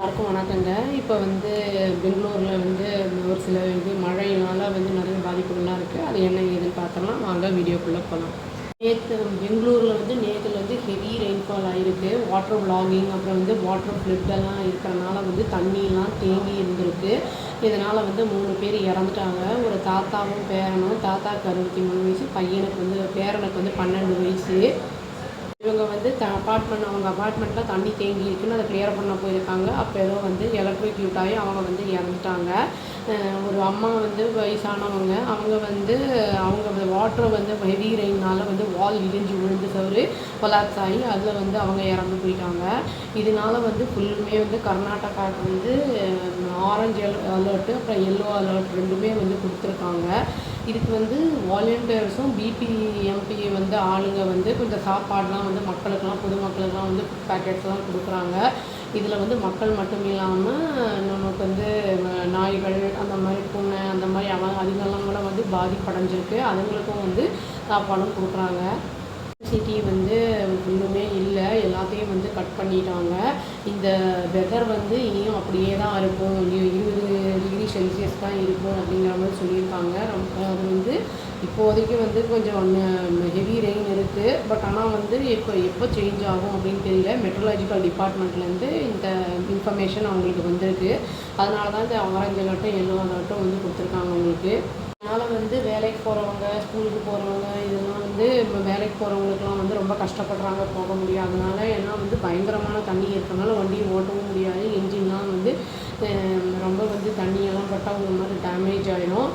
எல்லாருக்கும் வணக்கங்க. இப்போ பெங்களூரில் ஒரு சில மழையினால நிறைய பாதிப்புகள்லாம் இருக்குது. அது என்ன ஏதுன்னு பார்த்தோம்னா வாங்க வீடியோக்குள்ளே போகலாம். பெங்களூரில் நேற்றுல ஹெவி ரெயின்ஃபால் ஆகிருக்கு. வாட்டர் வ்ளாகிங் அப்புறம் வாட்டர் ஃப்ளட்டெல்லாம் இருக்கிறனால தண்ணியெலாம் தேங்கி இருந்திருக்கு. இதனால் 3 பேர் இறந்துட்டாங்க. ஒரு தாத்தாவும் பேரனும். தாத்தாவுக்கு 63 வயசு, பையனுக்கு பேரனுக்கு 12 வயசு. இவங்க அவங்க அப்பார்ட்மெண்ட்டில் தண்ணி தேங்கி இருக்குன்னு அதை கிளியர் பண்ண போயிருக்காங்க. அப்போ ஏதோ எலக்ட்ரிக்யூட் ஆகி அவங்க இறந்துட்டாங்க. ஒரு அம்மா வயசானவங்க. அவங்க வாட்டர் ஹெவி ரெயினால் வால் இடிஞ்சு விழுந்து சவுறு கொலாப்ஸ் ஆகி அதில் அவங்க இறந்து போயிட்டாங்க. இதனால ஃபுல்லுமே கர்நாடகாவுக்கு ஆரஞ்சு அலர்ட்டு அப்புறம் எல்லோ அலர்ட் ரெண்டுமே கொடுத்துருக்காங்க. இதுக்கு வாலண்டியர்ஸும் பிபிஎம்பி ஆளுங்க கொஞ்சம் சாப்பாடெலாம் மக்களுக்கெல்லாம் பொதுமக்களுக்கெல்லாம் ஃபுட் பேக்கெட்ஸ்லாம் கொடுக்குறாங்க. இதில் மக்கள் மட்டும் இல்லாமல் நமக்கு நாய்கள் அந்த மாதிரி பூனை அந்த மாதிரி அதுங்கெல்லாம் கூட பாதிப்படைஞ்சிருக்கு. அதுங்களுக்கும் சாப்பாடும் கொடுக்குறாங்க. சிட்டி ஒன்றுமே இல்லை, எல்லாத்தையும் கட் பண்ணிட்டாங்க. இந்த வெதர் இனியும் அப்படியே தான் இருக்கும், 20 டிகிரி செல்சியஸ் தான் இருக்கும் அப்படிங்கிற மாதிரி சொல்லியிருக்காங்க. அது இப்போதைக்கு கொஞ்சம் ஹெவி ரெயின் இருக்குது. பட் ஆனால் எப்போ சேஞ்ச் ஆகும் அப்படின்னு தெரியல. மெட்ரலாஜிக்கல் டிபார்ட்மெண்ட்லேருந்து இந்த இன்ஃபர்மேஷன் அவங்களுக்கு வந்திருக்கு. அதனால தான் இந்த ஆரஞ்சு அலர்ட்டும் எல்லோ அலர்ட்டும் கொடுத்துருக்காங்க அவங்களுக்கு. அதனால் வேலைக்கு போகிறவங்க, ஸ்கூலுக்கு போகிறவங்க இதெல்லாம் இப்போ வேலைக்கு போகிறவங்களுக்குலாம் ரொம்ப கஷ்டப்படுறாங்க போக முடியாதனால. ஏன்னா பயங்கரமான தண்ணி இருக்கிறனால வண்டியை ஓட்டவும் முடியாது. என்ஜின்லாம் ரொம்ப தண்ணியெல்லாம் பட்டால் ஒரு மாதிரி டேமேஜ் ஆகிடும்.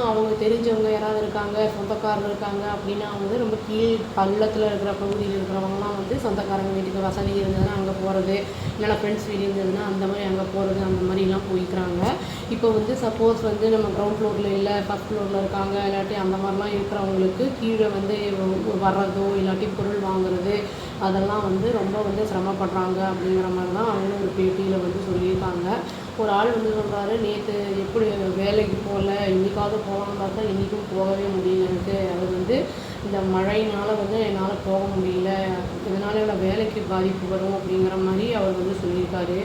அவங்க தெரிஞ்சவங்க யாராவது இருக்காங்க, சொந்தக்காரர் இருக்காங்க அப்படின்னா ரொம்ப கீழ் பள்ளத்தில் இருக்கிற பகுதியில் இருக்கிறவங்களாம் சொந்தக்காரங்க வீட்டுக்கு வசதி இருந்ததுன்னா அங்கே போகிறது, இல்லைனா ஃப்ரெண்ட்ஸ் வீடு இருந்ததுன்னா அந்த மாதிரி அங்கே போகிறது, அந்த மாதிரிலாம் போய்க்கிறாங்க. இப்போ சப்போஸ் நம்ம கிரவுண்ட் ஃப்ளோரில் இல்லை, ஃபஸ்ட் ஃப்ளோரில் இருக்காங்க, இல்லாட்டி அந்த மாதிரிலாம் இருக்கிறவங்களுக்கு கீழே வர்றதோ இல்லாட்டி பொருள் வாங்குறது அதெல்லாம் ரொம்ப சிரமப்படுறாங்க அப்படிங்கிற மாதிரி தான் அவங்களும் ஒரு பேட்டியில் சொல்லியிருக்காங்க. ஒரு ஆள் சொல்கிறாரு, நேற்று எப்படி வேலைக்கு போகல, இன்றைக்காவது போகலான்னு பார்த்தா இன்றைக்கும் போகவே முடியல எனக்கு. அது இந்த மழையினால் என்னால் போக முடியல, இதனால் என்னோட வேலைக்கு பாதிப்பு வரும் அப்படிங்கிற மாதிரி அவர் சொல்லியிருக்காரு.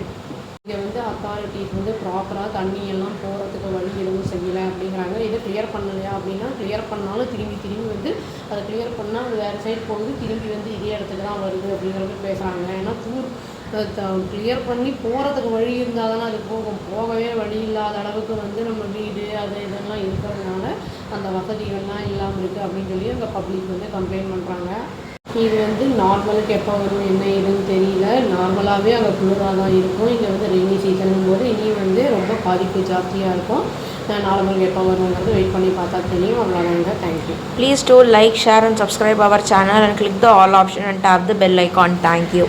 இங்கே அத்தாரிட்டிஸ் ப்ராப்பராக தண்ணியெல்லாம் போகிறதுக்கு வழி எதுவும் செய்யலை அப்படிங்கிறாங்க. இதை கிளியர் பண்ணலையா அப்படின்னா, கிளியர் பண்ணாலும் திரும்பி அதை கிளியர் பண்ணால் அது வேறு சைடு போகுது, திரும்பி இதே இடத்துக்கு தான் வருது அப்படிங்கிற மாதிரி பேசுகிறாங்க. ஏன்னா கிளியர் பண்ணி போகிறதுக்கு வழி இருந்தால் தானே அது போகவே வழி இல்லாத அளவுக்கு நம்ம வீடு அது இதெல்லாம் இருக்கிறதுனால அந்த வசதிகள்லாம் இல்லாமல் இருக்குது அப்படின்னு சொல்லி அந்த பப்ளிக் கம்ப்ளைண்ட் பண்ணுறாங்க. இது நார்மலுக்கு எப்போ வரும் என்ன ஏதுன்னு தெரியல. நார்மலாகவே அங்கே குளிராக தான் இருக்கும். இங்கே ரெய்னி சீசனும் போது இனி ரொம்ப பாதிப்பு ஜாஸ்தியாக இருக்கும். நார்மலுக்கு எப்போ வருங்கிறது வெயிட் பண்ணி பார்த்தா தெரியும். அவ்வளோதாங்க. Thank you. Please do like, share and subscribe our channel and click the all option and tap the bell icon. Thank you.